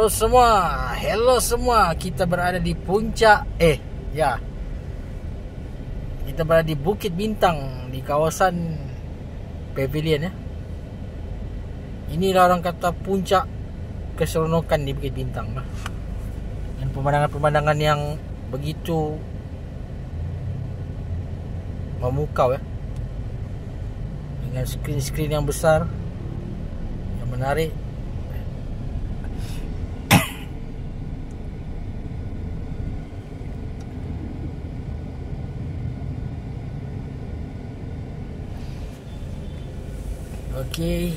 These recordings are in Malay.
Hello semua. Kita berada di puncak kita berada di Bukit Bintang, di kawasan Pavilion ya. Inilah orang kata puncak keseronokan di Bukit Bintang lah. Dan pemandangan-pemandangan yang begitu memukau ya. Dengan skrin-skrin yang besar, yang menarik. Okey.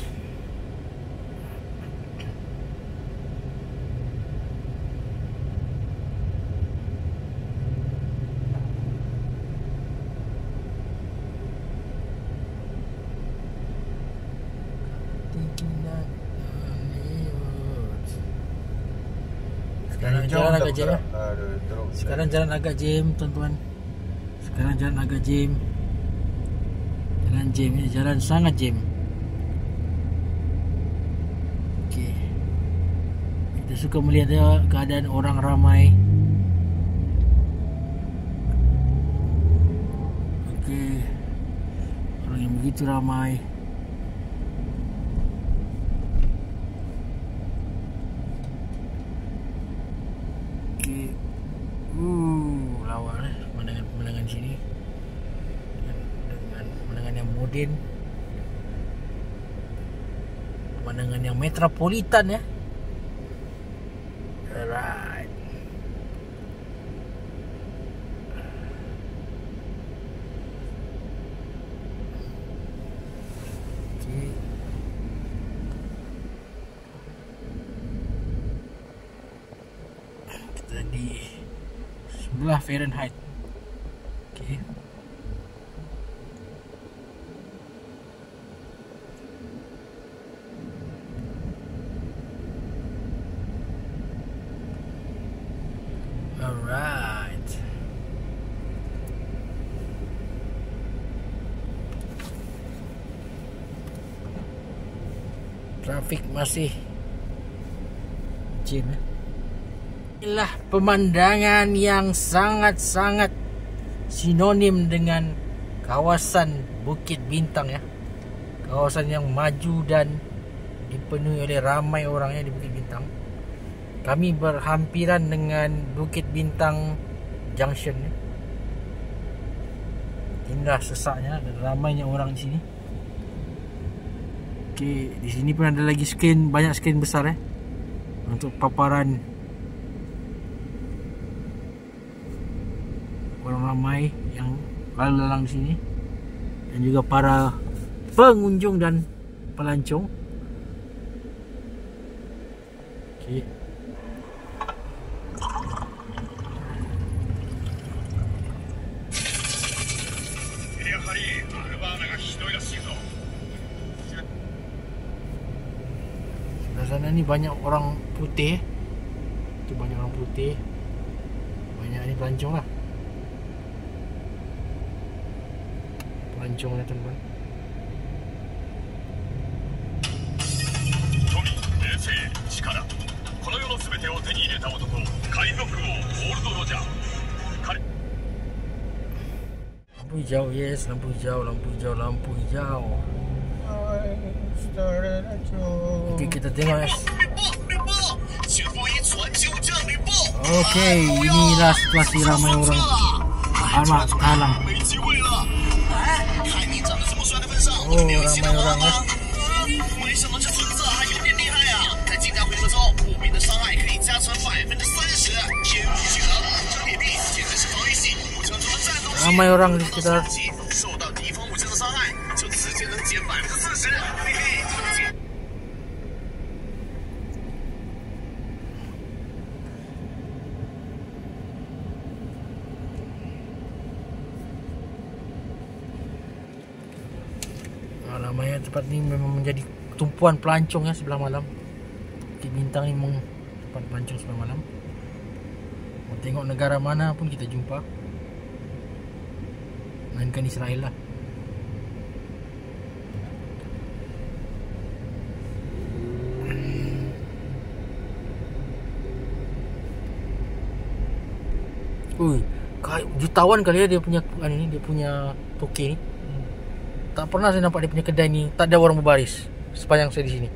Sekarang jalan agak jam ya. Sekarang jalan agak jam, tuan-tuan. Sekarang jalan agak jam. Jalan jam ya, jalan sangat jam. Okey. Kita suka melihat keadaan orang ramai. Okey. Orang yang begitu ramai. Lawa pemandangan sini dengan pemandangan yang moden, pemandangan yang metropolitan ya. Alright. Okay. Kita di sebelah Fahrenheit. Okay. Alright. Trafik masih jam ya. Inilah pemandangan yang sangat-sangat sinonim dengan kawasan Bukit Bintang ya. Kawasan yang maju dan dipenuhi oleh ramai orangnya di Bukit Bintang. Kami berhampiran dengan Bukit Bintang Junction ya. Inilah sesaknya dan ramainya orang di sini. Okey, di sini pun ada lagi skrin, banyak skrin besar ya. Untuk paparan orang ramai yang lalu lalang di sini dan juga para pengunjung dan pelancong. Okey. Sebelah sana ni banyak orang putih. Itu banyak orang putih. Banyak ni pelancong lah. Pelancong lah tuan-tuan. Lampu hijau, yes, lampu hijau, lampu hijau, lampu hijau. Okey, kita tengok guys. Okey, inilah situasi ramai orang. Alamak, halang. Oh, ramai orang ya. Ramai orang di sekitar. Ramai tempat ni memang menjadi tumpuan pelancong ya sebelah malam. Bukit Bintang ni memang tempat pelancong sebelah malam. Mau tengok negara mana pun kita jumpa. Melainkan Israel lah. Ui, jutawan kali ya dia punya ni, dia punya toke ni. Tak pernah saya nampak dia punya kedai ni tak ada orang berbaris sepanjang saya di sini.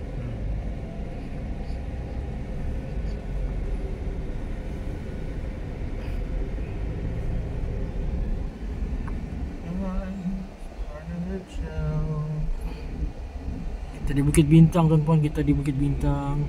Kita di Bukit Bintang tuan-tuan, kita di Bukit Bintang.